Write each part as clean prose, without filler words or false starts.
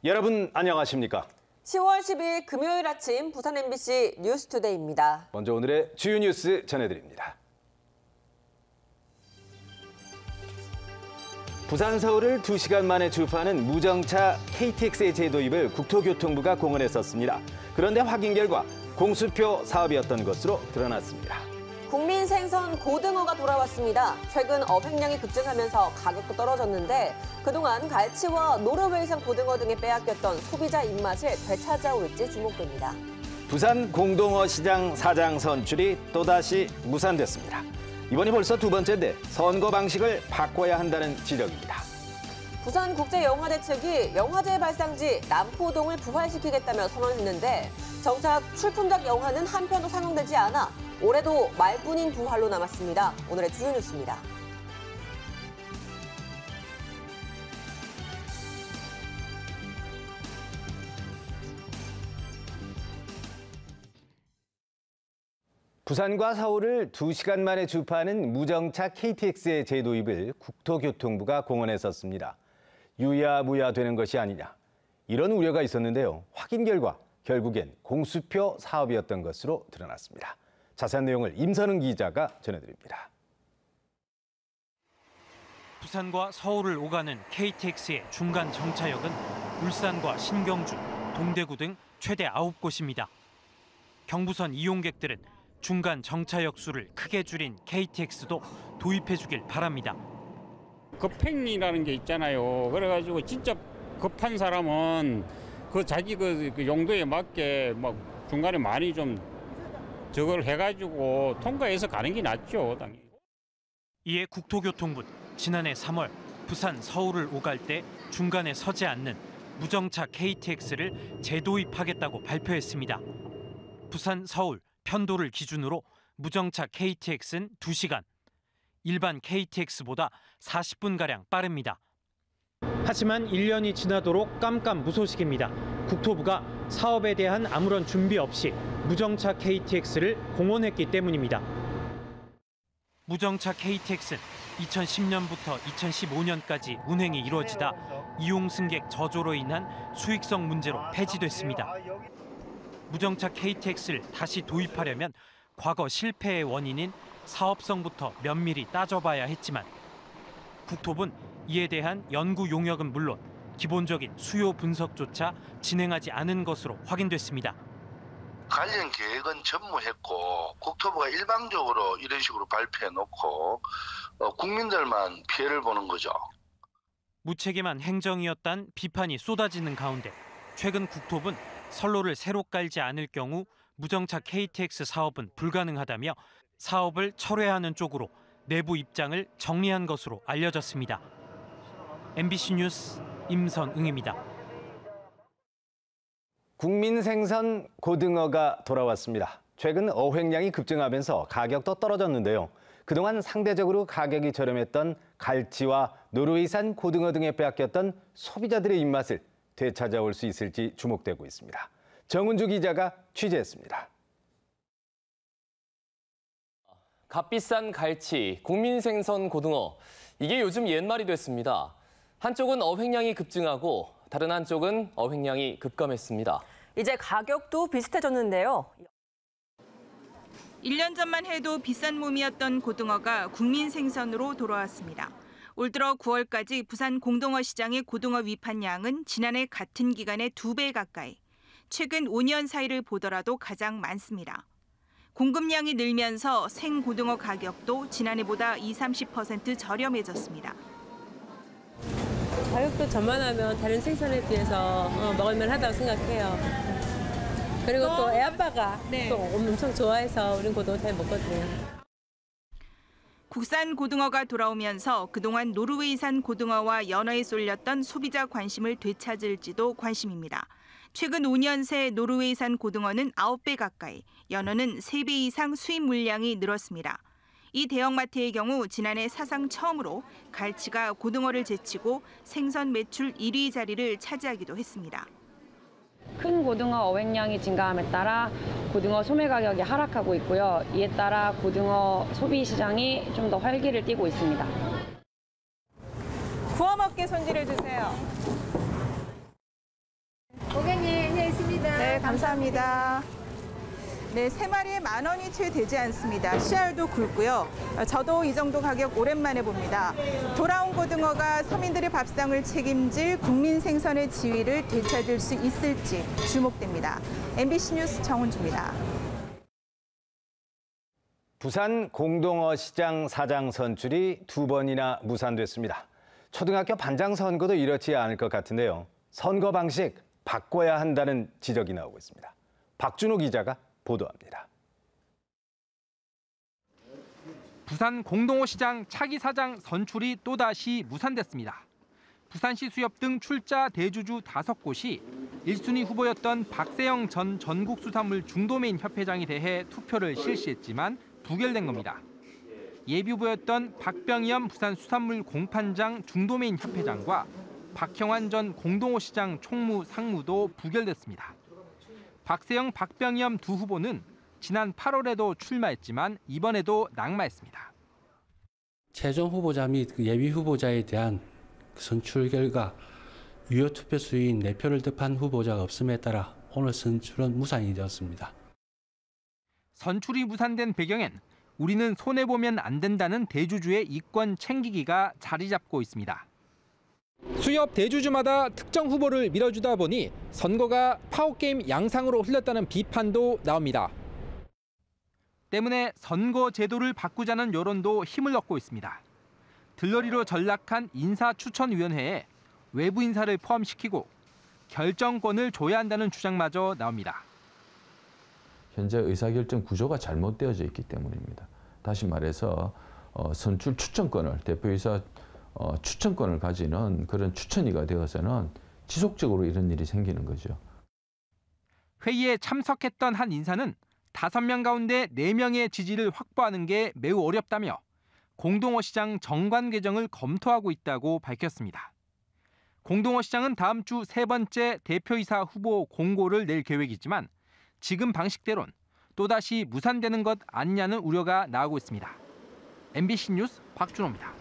여러분 안녕하십니까? 10월 10일 금요일 아침 부산 MBC 뉴스투데이입니다. 먼저 오늘의 주요 뉴스 전해드립니다. 부산 서울을 2시간 만에 주파하는 무정차 KTX의 재도입을 국토교통부가 공언했었습니다. 그런데 확인 결과 공수표 사업이었던 것으로 드러났습니다. 국민 생선 고등어가 돌아왔습니다. 최근 어획량이 급증하면서 가격도 떨어졌는데 그동안 갈치와 노르웨이산 고등어 등에 빼앗겼던 소비자 입맛을 되찾아올지 주목됩니다. 부산 공동어 시장 사장 선출이 또다시 무산됐습니다. 이번이 벌써 두 번째인데 선거 방식을 바꿔야 한다는 지적입니다. 부산국제영화제 측이 영화제 발상지 남포동을 부활시키겠다며 선언했는데 정작 출품작 영화는 한 편도 상영되지 않아 올해도 말뿐인 부활로 남았습니다. 오늘의 주요 뉴스입니다. 부산과 서울을 2시간 만에 주파하는 무정차 KTX의 재도입을 국토교통부가 공언했었습니다. 유야무야 되는 것이 아니냐, 이런 우려가 있었는데요. 확인 결과 결국엔 공수표 사업이었던 것으로 드러났습니다. 자세한 내용을 임선웅 기자가 전해드립니다. 부산과 서울을 오가는 KTX의 중간 정차역은 울산과 신경주, 동대구 등 최대 9곳입니다. 경부선 이용객들은 중간 정차역 수를 크게 줄인 KTX도 도입해주길 바랍니다. 급행이라는 게 있잖아요. 그래가지고 진짜 급한 사람은 그 자기 그 용도에 맞게 막 중간에 많이 좀 저걸 해가지고 통과해서 가는 게 낫죠, 당연히. 이에 국토교통부는 지난해 3월 부산, 서울을 오갈 때 중간에 서지 않는 무정차 KTX를 재도입하겠다고 발표했습니다. 부산, 서울 편도를 기준으로 무정차 KTX는 2시간, 일반 KTX보다 40분가량 빠릅니다. 하지만 1년이 지나도록 깜깜무소식입니다. 국토부가 사업에 대한 아무런 준비 없이 무정차 KTX를 공언했기 때문입니다. 무정차 KTX는 2010년부터 2015년까지 운행이 이루어지다 이용 승객 저조로 인한 수익성 문제로 폐지됐습니다. 무정차 KTX를 다시 도입하려면 과거 실패의 원인인 사업성부터 면밀히 따져봐야 했지만 국토부는 이에 대한 연구 용역은 물론 기본적인 수요 분석조차 진행하지 않은 것으로 확인됐습니다. 관련 계획은 전무했고 국토부가 일방적으로 이런 식으로 발표해놓고 국민들만 피해를 보는 거죠. 무책임한 행정이었단 비판이 쏟아지는 가운데 최근 국토부는 선로를 새로 깔지 않을 경우 무정차 KTX 사업은 불가능하다며 사업을 철회하는 쪽으로 내부 입장을 정리한 것으로 알려졌습니다. MBC 뉴스 임선응입니다. 국민 생선 고등어가 돌아왔습니다. 최근 어획량이 급증하면서 가격도 떨어졌는데요. 그동안 상대적으로 가격이 저렴했던 갈치와 노르웨이산 고등어 등에 빼앗겼던 소비자들의 입맛을 되찾아올 수 있을지 주목되고 있습니다. 정은주 기자가 취재했습니다. 값비싼 갈치, 국민생선 고등어, 이게 요즘 옛말이 됐습니다. 한쪽은 어획량이 급증하고 다른 한쪽은 어획량이 급감했습니다. 이제 가격도 비슷해졌는데요. 1년 전만 해도 비싼 몸이었던 고등어가 국민생선으로 돌아왔습니다. 올 들어 9월까지 부산 공동어 시장의 고등어 위판량은 지난해 같은 기간의 2배 가까이, 최근 5년 사이를 보더라도 가장 많습니다. 공급량이 늘면서 생고등어 가격도 지난해보다 20-30% 저렴해졌습니다. 가격도 전만하면 다른 생선에 비해서 먹을만하다고 생각해요. 그리고 또 애아빠가 또 엄청 좋아해서 우린 고등어 잘 먹거든요. 국산 고등어가 돌아오면서 그동안 노르웨이산 고등어와 연어에 쏠렸던 소비자 관심을 되찾을지도 관심입니다. 최근 5년 새 노르웨이산 고등어는 9배 가까이, 연어는 3배 이상 수입 물량이 늘었습니다. 이 대형마트의 경우 지난해 사상 처음으로 갈치가 고등어를 제치고 생선 매출 1위 자리를 차지하기도 했습니다. 큰 고등어 어획량이 증가함에 따라 고등어 소매 가격이 하락하고 있고요. 이에 따라 고등어 소비 시장이 좀 더 활기를 띠고 있습니다. 구워먹게 손질해 주세요. 네, 감사합니다. 네, 3마리에 10,000원이 채 되지 않습니다. 씨알도 굵고요. 저도 이 정도 가격 오랜만에 봅니다. 돌아온 고등어가 서민들의 밥상을 책임질 국민 생선의 지위를 되찾을 수 있을지 주목됩니다. MBC 뉴스 정은주입니다. 부산 공동어 시장 사장 선출이 2번이나 무산됐습니다. 초등학교 반장 선거도 이렇지 않을 것 같은데요. 선거 방식 바꿔야 한다는 지적이 나오고 있습니다. 박준호 기자가 보도합니다. 부산 공동어 시장 차기 사장 선출이 또다시 무산됐습니다. 부산시 수협 등 출자 대주주 5곳이 1순위 후보였던 박세영 전 전국수산물 중도메인 협회장에 대해 투표를 실시했지만 부결된 겁니다. 예비 후보였던 박병희엄 부산수산물 공판장 중도메인 협회장과 박형환 전 공동어 시장 총무 상무도 부결됐습니다. 박세영, 박병희엄 두 후보는 지난 8월에도 출마했지만 이번에도 낙마했습니다. 최종 후보자 및 예비 후보자에 대한 선출 결과 유효 투표 수인 4표를 득한 후보자가 없음에 따라 오늘 선출은 무산이 되었습니다. 선출이 무산된 배경엔 우리는 손해보면 안 된다는 대주주의 이권 챙기기가 자리 잡고 있습니다. 수협 대주주마다 특정 후보를 밀어주다 보니 선거가 파워게임 양상으로 흘렀다는 비판도 나옵니다. 때문에 선거 제도를 바꾸자는 여론도 힘을 얻고 있습니다. 들러리로 전락한 인사추천위원회에 외부 인사를 포함시키고 결정권을 줘야 한다는 주장마저 나옵니다. 현재 의사결정 구조가 잘못되어져 있기 때문입니다. 다시 말해서 선출 추천권을, 대표이사 추천권을 가지는 그런 추천위가 되어서는 지속적으로 이런 일이 생기는 거죠. 회의에 참석했던 한 인사는 5명 가운데 4명의 지지를 확보하는 게 매우 어렵다며 공동어 시장 정관 개정을 검토하고 있다고 밝혔습니다. 공동어 시장은 다음 주 3번째 대표이사 후보 공고를 낼 계획이지만 지금 방식대론 또다시 무산되는 것 아니냐는 우려가 나오고 있습니다. MBC 뉴스 박준호입니다.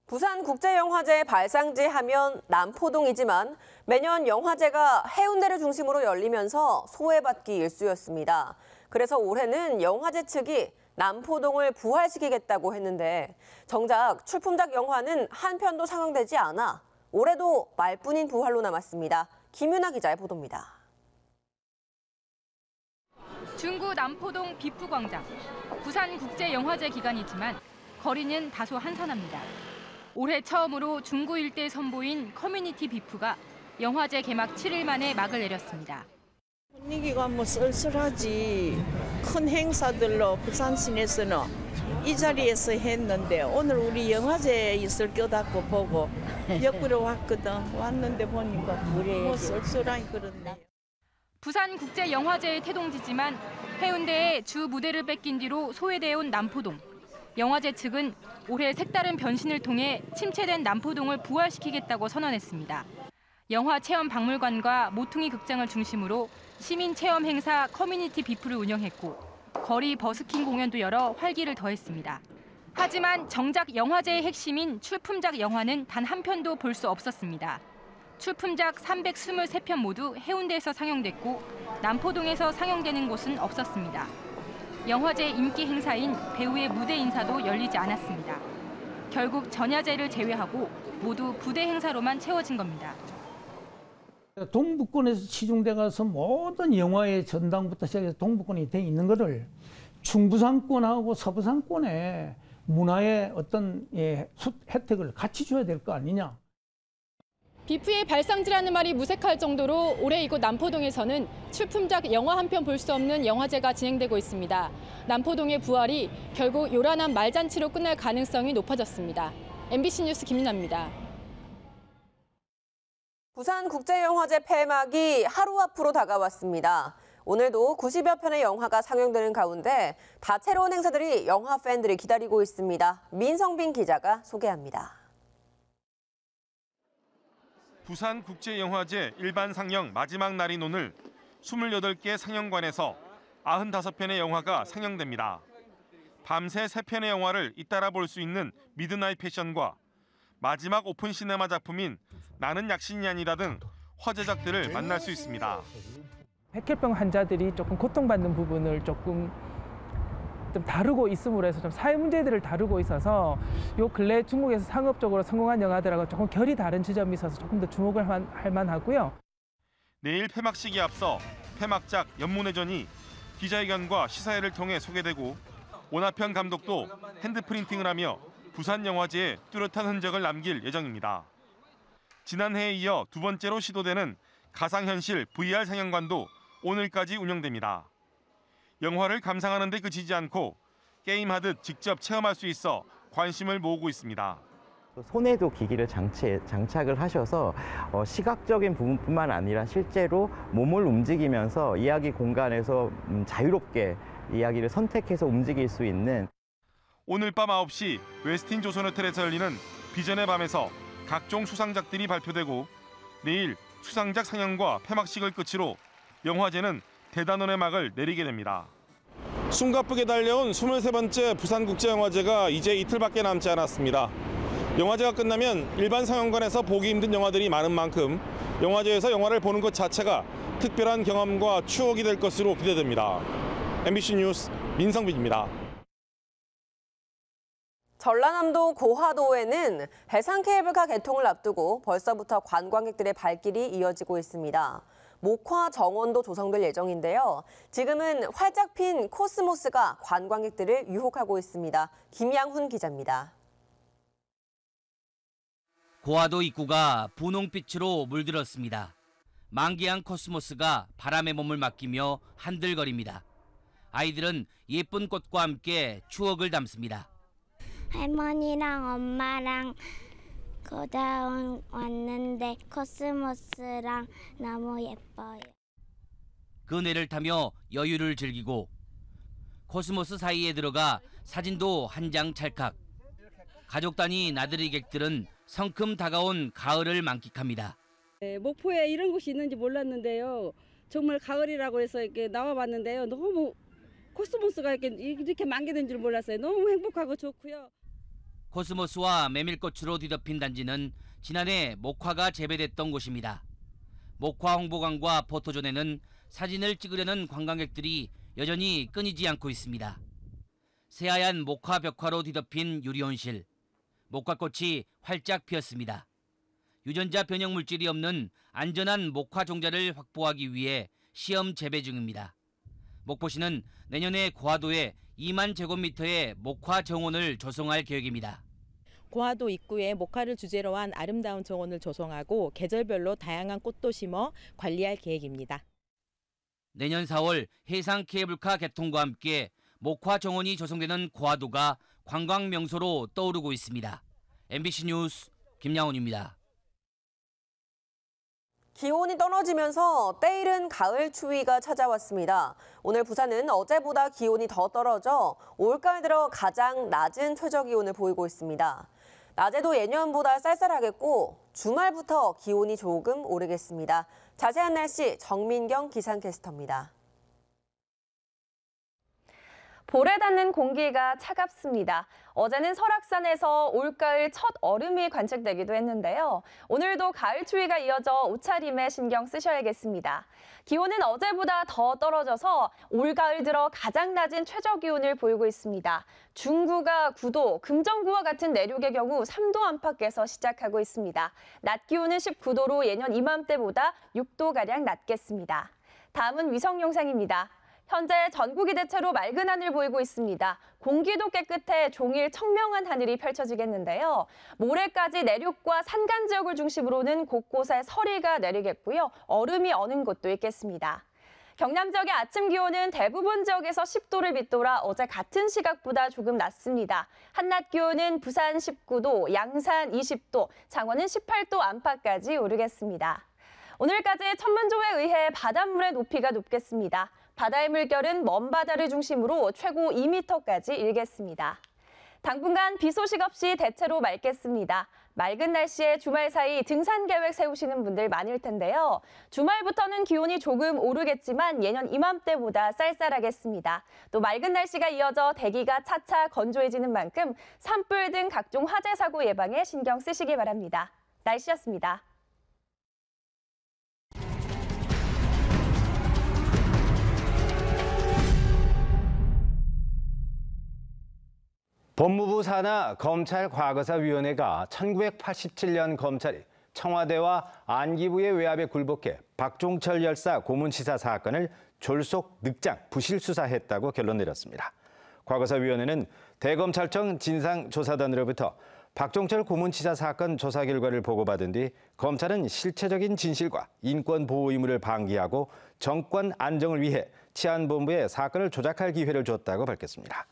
부산국제영화제 발상지 하면 남포동이지만 매년 영화제가 해운대를 중심으로 열리면서 소외받기 일쑤였습니다. 그래서 올해는 영화제 측이 남포동을 부활시키겠다고 했는데 정작 출품작 영화는 한 편도 상영되지 않아 올해도 말뿐인 부활로 남았습니다. 김윤아 기자의 보도입니다. 중구 남포동 비프광장. 부산국제영화제 기간이지만 거리는 다소 한산합니다. 올해 처음으로 중구 일대 선보인 커뮤니티 비프가 영화제 개막 7일 만에 막을 내렸습니다. 분위기가 뭐 쏠쏠하지. 큰 행사들로 부산 시내에서는 이 자리에서 했는데 오늘 우리 영화제 있을 껴갖고 보고 옆으로 왔거든. 왔는데 보니까 뭐 쏠쏠하니 그렇네. 부산국제영화제의 태동지지만 해운대에 주 무대를 뺏긴 뒤로 소외되어 온 남포동. 영화제 측은 올해 색다른 변신을 통해 침체된 남포동을 부활시키겠다고 선언했습니다. 영화 체험 박물관과 모퉁이 극장을 중심으로 시민 체험 행사 커뮤니티 비프를 운영했고 거리 버스킹 공연도 열어 활기를 더했습니다. 하지만 정작 영화제의 핵심인 출품작 영화는 단 한 편도 볼 수 없었습니다. 출품작 323편 모두 해운대에서 상영됐고 남포동에서 상영되는 곳은 없었습니다. 영화제 인기 행사인 배우의 무대 인사도 열리지 않았습니다. 결국 전야제를 제외하고 모두 부대 행사로만 채워진 겁니다. 동북권에서 치중돼 가서 모든 영화의 전당부터 시작해서 동북권이 돼 있는 거를 중부상권하고 서부상권에 문화의 어떤 혜택을 같이 줘야 될 거 아니냐. 비프의 발상지라는 말이 무색할 정도로 올해 이곳 남포동에서는 출품작 영화 한 편 볼 수 없는 영화제가 진행되고 있습니다. 남포동의 부활이 결국 요란한 말잔치로 끝날 가능성이 높아졌습니다. MBC 뉴스 김윤아입니다. 부산국제영화제 폐막이 하루 앞으로 다가왔습니다. 오늘도 90여 편의 영화가 상영되는 가운데 다채로운 행사들이 영화 팬들을 기다리고 있습니다. 민성빈 기자가 소개합니다. 부산국제영화제 일반 상영 마지막 날인 오늘 28개 상영관에서 95편의 영화가 상영됩니다. 밤새 3편의 영화를 잇따라 볼 수 있는 미드나잇 패션과 마지막 오픈 시네마 작품인 나는 약신이 아니다 등 화제작들을 만날 수 있습니다. 백혈병 환자들이 조금 고통받는 부분을 조금 좀 다루고 있음으로 해서 좀 사회 문제들을 다루고 있어서 요 근래 중국에서 상업적으로 성공한 영화들하고 조금 결이 다른 지점이 있어서 조금 더 주목을 할 만하고요. 내일 폐막식에 앞서 폐막작 연문회전이 기자회견과 시사회를 통해 소개되고 오나편 감독도 핸드프린팅을 하며 부산영화제에 뚜렷한 흔적을 남길 예정입니다. 지난해에 이어 2번째로 시도되는 가상현실 VR 상영관도 오늘까지 운영됩니다. 영화를 감상하는 데 그치지 않고 게임하듯 직접 체험할 수 있어 관심을 모으고 있습니다. 손에도 기기를 장착을 하셔서 시각적인 부분뿐만 아니라 실제로 몸을 움직이면서 이야기 공간에서 자유롭게 이야기를 선택해서 움직일 수 있는. 오늘 밤 9시 웨스틴 조선호텔에서 열리는 비전의 밤에서 각종 수상작들이 발표되고 내일 수상작 상영과 폐막식을 끝으로 영화제는 대단원의 막을 내리게 됩니다. 숨가쁘게 달려온 23번째 부산국제영화제가 이제 이틀밖에 남지 않았습니다. 영화제가 끝나면 일반 상영관에서 보기 힘든 영화들이 많은 만큼 영화제에서 영화를 보는 것 자체가 특별한 경험과 추억이 될 것으로 기대됩니다. MBC 뉴스 민성빈입니다. 전라남도 고화도에는 해상 케이블카 개통을 앞두고 벌써부터 관광객들의 발길이 이어지고 있습니다. 목화 정원도 조성될 예정인데요. 지금은 활짝 핀 코스모스가 관광객들을 유혹하고 있습니다. 김양훈 기자입니다. 고화도 입구가 분홍빛으로 물들었습니다. 만개한 코스모스가 바람에 몸을 맡기며 한들거립니다. 아이들은 예쁜 꽃과 함께 추억을 담습니다. 할머니랑 엄마랑 고다운 왔는데 코스모스랑 너무 예뻐요. 그네를 타며 여유를 즐기고 코스모스 사이에 들어가 사진도 한 장 찰칵. 가족 단위 나들이 객들은 성큼 다가온 가을을 만끽합니다. 네, 목포에 이런 곳이 있는지 몰랐는데요. 정말 가을이라고 해서 이렇게 나와봤는데요. 너무 코스모스가 이렇게 만개된 줄 몰랐어요. 너무 행복하고 좋고요. 코스모스와 메밀꽃으로 뒤덮인 단지는 지난해 목화가 재배됐던 곳입니다. 목화 홍보관과 포토존에는 사진을 찍으려는 관광객들이 여전히 끊이지 않고 있습니다. 새하얀 목화 벽화로 뒤덮인 유리온실. 목화꽃이 활짝 피었습니다. 유전자 변형 물질이 없는 안전한 목화 종자를 확보하기 위해 시험 재배 중입니다. 목포시는 내년에 고화도에 2만 제곱미터의 목화 정원을 조성할 계획입니다. 고화도 입구에 목화를 주제로 한 아름다운 정원을 조성하고 계절별로 다양한 꽃도 심어 관리할 계획입니다. 내년 4월 해상 케이블카 개통과 함께 목화 정원이 조성되는 고화도가 관광 명소로 떠오르고 있습니다. MBC 뉴스 김양훈입니다. 기온이 떨어지면서 때이른 가을 추위가 찾아왔습니다. 오늘 부산은 어제보다 기온이 더 떨어져 올가을 들어 가장 낮은 최저기온을 보이고 있습니다. 낮에도 예년보다 쌀쌀하겠고 주말부터 기온이 조금 오르겠습니다. 자세한 날씨 정민경 기상캐스터입니다. 볼에 닿는 공기가 차갑습니다. 어제는 설악산에서 올가을 첫 얼음이 관측되기도 했는데요. 오늘도 가을 추위가 이어져 옷차림에 신경 쓰셔야겠습니다. 기온은 어제보다 더 떨어져서 올가을 들어 가장 낮은 최저기온을 보이고 있습니다. 중구가 9도, 금정구와 같은 내륙의 경우 3도 안팎에서 시작하고 있습니다. 낮 기온은 19도로 예년 이맘때보다 6도가량 낮겠습니다. 다음은 위성 영상입니다. 현재 전국이 대체로 맑은 하늘 보이고 있습니다. 공기도 깨끗해 종일 청명한 하늘이 펼쳐지겠는데요. 모레까지 내륙과 산간 지역을 중심으로는 곳곳에 서리가 내리겠고요. 얼음이 어는 곳도 있겠습니다. 경남 지역의 아침 기온은 대부분 지역에서 10도를 밑돌아 어제 같은 시각보다 조금 낮습니다. 한낮 기온은 부산 19도, 양산 20도, 장원은 18도 안팎까지 오르겠습니다. 오늘까지 천문조에 의해 바닷물의 높이가 높겠습니다. 바다의 물결은 먼바다를 중심으로 최고 2m까지 일겠습니다. 당분간 비 소식 없이 대체로 맑겠습니다. 맑은 날씨에 주말 사이 등산 계획 세우시는 분들 많을 텐데요. 주말부터는 기온이 조금 오르겠지만 예년 이맘때보다 쌀쌀하겠습니다. 또 맑은 날씨가 이어져 대기가 차차 건조해지는 만큼 산불 등 각종 화재 사고 예방에 신경 쓰시기 바랍니다. 날씨였습니다. 법무부 산하 검찰과거사위원회가 1987년 검찰이 청와대와 안기부의 외압에 굴복해 박종철 열사 고문치사 사건을 졸속 늑장 부실 수사했다고 결론 내렸습니다. 과거사위원회는 대검찰청 진상조사단으로부터 박종철 고문치사 사건 조사 결과를 보고받은 뒤 검찰은 실체적인 진실과 인권보호 의무를 방기하고 정권 안정을 위해 치안본부에 사건을 조작할 기회를 줬다고 밝혔습니다.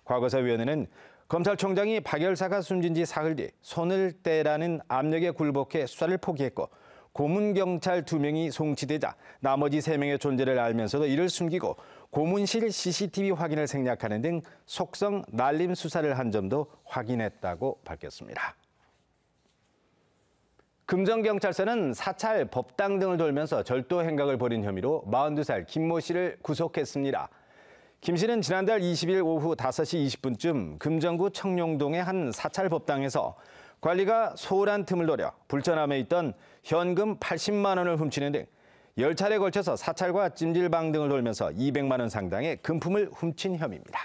과거사위원회는 검찰총장이 박 열사가 숨진 지 사흘 뒤 손을 떼라는 압력에 굴복해 수사를 포기했고 고문경찰 2명이 송치되자 나머지 3명의 존재를 알면서도 이를 숨기고 고문실 CCTV 확인을 생략하는 등 속성 날림 수사를 한 점도 확인했다고 밝혔습니다. 금정경찰서는 사찰, 법당 등을 돌면서 절도 행각을 벌인 혐의로 42살 김모 씨를 구속했습니다. 김 씨는 지난달 20일 오후 5시 20분쯤 금정구 청룡동의 한 사찰 법당에서 관리가 소홀한 틈을 노려 불전함에 있던 현금 80만 원을 훔치는 등 10차례에 걸쳐서 사찰과 찜질방 등을 돌면서 200만 원 상당의 금품을 훔친 혐의입니다.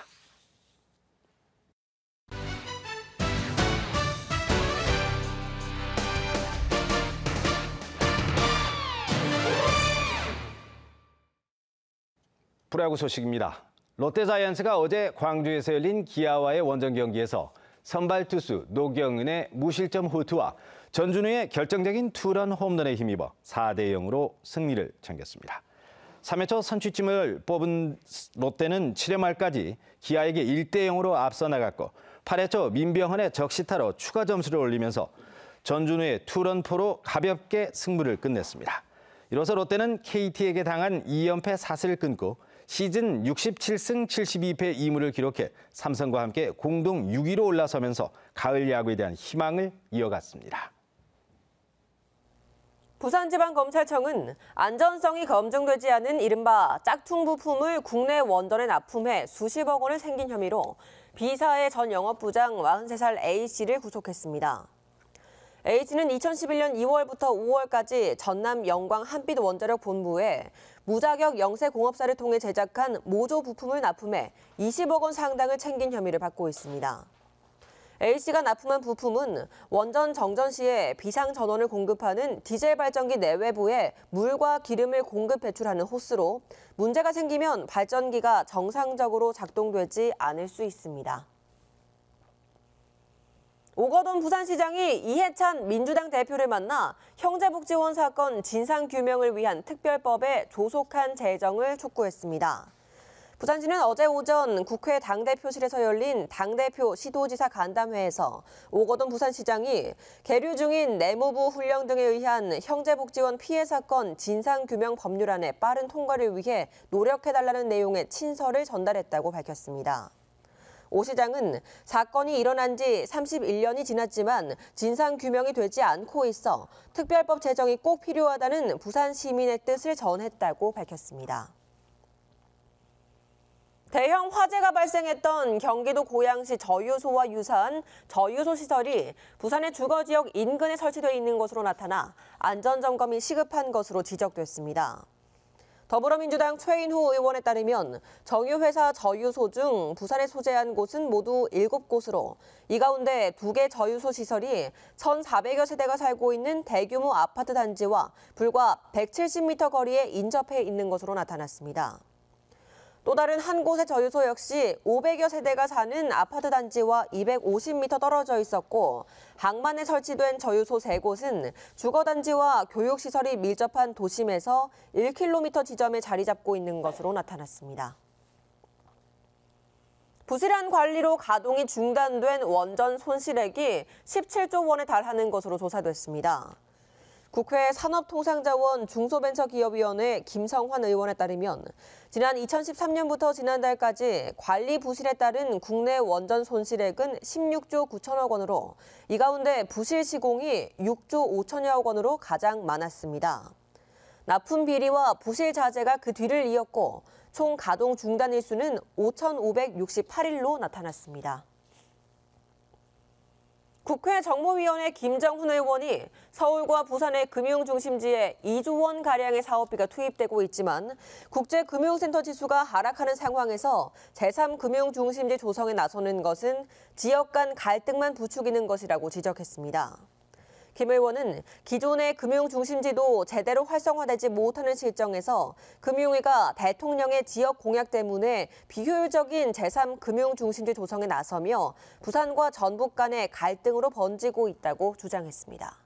프로야구 소식입니다. 롯데자이언츠가 어제 광주에서 열린 기아와의 원정 경기에서 선발 투수 노경은의 무실점 호투와 전준우의 결정적인 투런 홈런에 힘입어 4대0으로 승리를 챙겼습니다. 3회 초 선취점을 뽑은 롯데는 7회 말까지 기아에게 1대0으로 앞서 나갔고 8회 초 민병헌의 적시타로 추가 점수를 올리면서 전준우의 투런포로 가볍게 승부를 끝냈습니다. 이로써 롯데는 KT에게 당한 2연패 사슬을 끊고 시즌 67승 72패 2무를 기록해 삼성과 함께 공동 6위로 올라서면서 가을 야구에 대한 희망을 이어갔습니다. 부산지방검찰청은 안전성이 검증되지 않은 이른바 짝퉁 부품을 국내 원전에 납품해 수십억 원을 생긴 혐의로 B사의 전 영업부장 43살 A씨를 구속했습니다. A씨는 2011년 2월부터 5월까지 전남 영광 한빛 원자력 본부에 무자격 영세공업사를 통해 제작한 모조 부품을 납품해 20억 원 상당을 챙긴 혐의를 받고 있습니다. A씨가 납품한 부품은 원전 정전 시에 비상 전원을 공급하는 디젤 발전기 내외부에 물과 기름을 공급 배출하는 호스로 문제가 생기면 발전기가 정상적으로 작동되지 않을 수 있습니다. 오거돈 부산시장이 이해찬 민주당 대표를 만나 형제복지원 사건 진상규명을 위한 특별법에 조속한 제정을 촉구했습니다. 부산시는 어제 오전 국회 당대표실에서 열린 당대표 시도지사 간담회에서 오거돈 부산시장이 계류 중인 내무부 훈령 등에 의한 형제복지원 피해 사건 진상규명 법률안의 빠른 통과를 위해 노력해달라는 내용의 친서를 전달했다고 밝혔습니다. 오 시장은 사건이 일어난 지 31년이 지났지만 진상규명이 되지 않고 있어 특별법 제정이 꼭 필요하다는 부산 시민의 뜻을 전했다고 밝혔습니다. 대형 화재가 발생했던 경기도 고양시 저유소와 유사한 저유소 시설이 부산의 주거지역 인근에 설치되어 있는 것으로 나타나 안전점검이 시급한 것으로 지적됐습니다. 더불어민주당 최인호 의원에 따르면 정유회사 저유소 중 부산에 소재한 곳은 모두 7곳으로 이 가운데 2개 저유소 시설이 1,400여 세대가 살고 있는 대규모 아파트 단지와 불과 170m 거리에 인접해 있는 것으로 나타났습니다. 또 다른 한 곳의 저유소 역시 500여 세대가 사는 아파트 단지와 250m 떨어져 있었고 항만에 설치된 저유소 3곳은 주거단지와 교육시설이 밀접한 도심에서 1km 지점에 자리 잡고 있는 것으로 나타났습니다. 부실한 관리로 가동이 중단된 원전 손실액이 17조 원에 달하는 것으로 조사됐습니다. 국회 산업통상자원 중소벤처기업위원회 김성환 의원에 따르면 지난 2013년부터 지난달까지 관리 부실에 따른 국내 원전 손실액은 16조 9천억 원으로 이 가운데 부실 시공이 6조 5천여억 원으로 가장 많았습니다. 납품 비리와 부실 자재가 그 뒤를 이었고 총 가동 중단 일수는 5,568일로 나타났습니다. 국회 정무위원회 김정훈 의원이 서울과 부산의 금융중심지에 2조 원가량의 사업비가 투입되고 있지만 국제금융센터 지수가 하락하는 상황에서 제3금융중심지 조성에 나서는 것은 지역 간 갈등만 부추기는 것이라고 지적했습니다. 김 의원은 기존의 금융중심지도 제대로 활성화되지 못하는 실정에서 금융위가 대통령의 지역 공약 때문에 비효율적인 제3금융중심지 조성에 나서며 부산과 전북 간의 갈등으로 번지고 있다고 주장했습니다.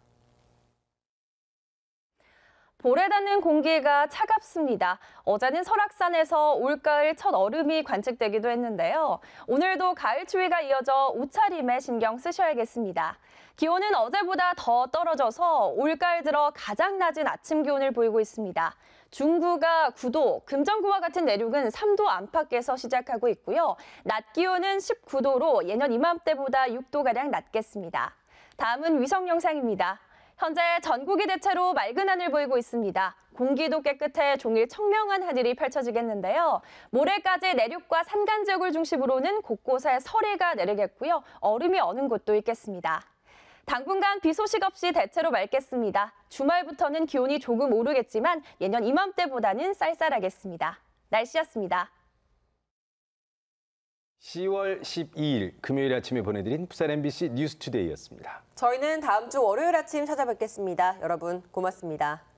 볼에 닿는 공기가 차갑습니다. 어제는 설악산에서 올가을 첫 얼음이 관측되기도 했는데요. 오늘도 가을 추위가 이어져 옷차림에 신경 쓰셔야겠습니다. 기온은 어제보다 더 떨어져서 올가을 들어 가장 낮은 아침 기온을 보이고 있습니다. 중구가 9도, 금정구와 같은 내륙은 3도 안팎에서 시작하고 있고요. 낮 기온은 19도로 예년 이맘때보다 6도가량 낮겠습니다. 다음은 위성 영상입니다. 현재 전국이 대체로 맑은 하늘 보이고 있습니다. 공기도 깨끗해 종일 청명한 하늘이 펼쳐지겠는데요. 모레까지 내륙과 산간 지역을 중심으로는 곳곳에 서리가 내리겠고요. 얼음이 어는 곳도 있겠습니다. 당분간 비 소식 없이 대체로 맑겠습니다. 주말부터는 기온이 조금 오르겠지만 예년 이맘때보다는 쌀쌀하겠습니다. 날씨였습니다. 10월 12일 금요일 아침에 보내드린 부산 MBC 뉴스투데이였습니다. 저희는 다음 주 월요일 아침 찾아뵙겠습니다. 여러분 고맙습니다.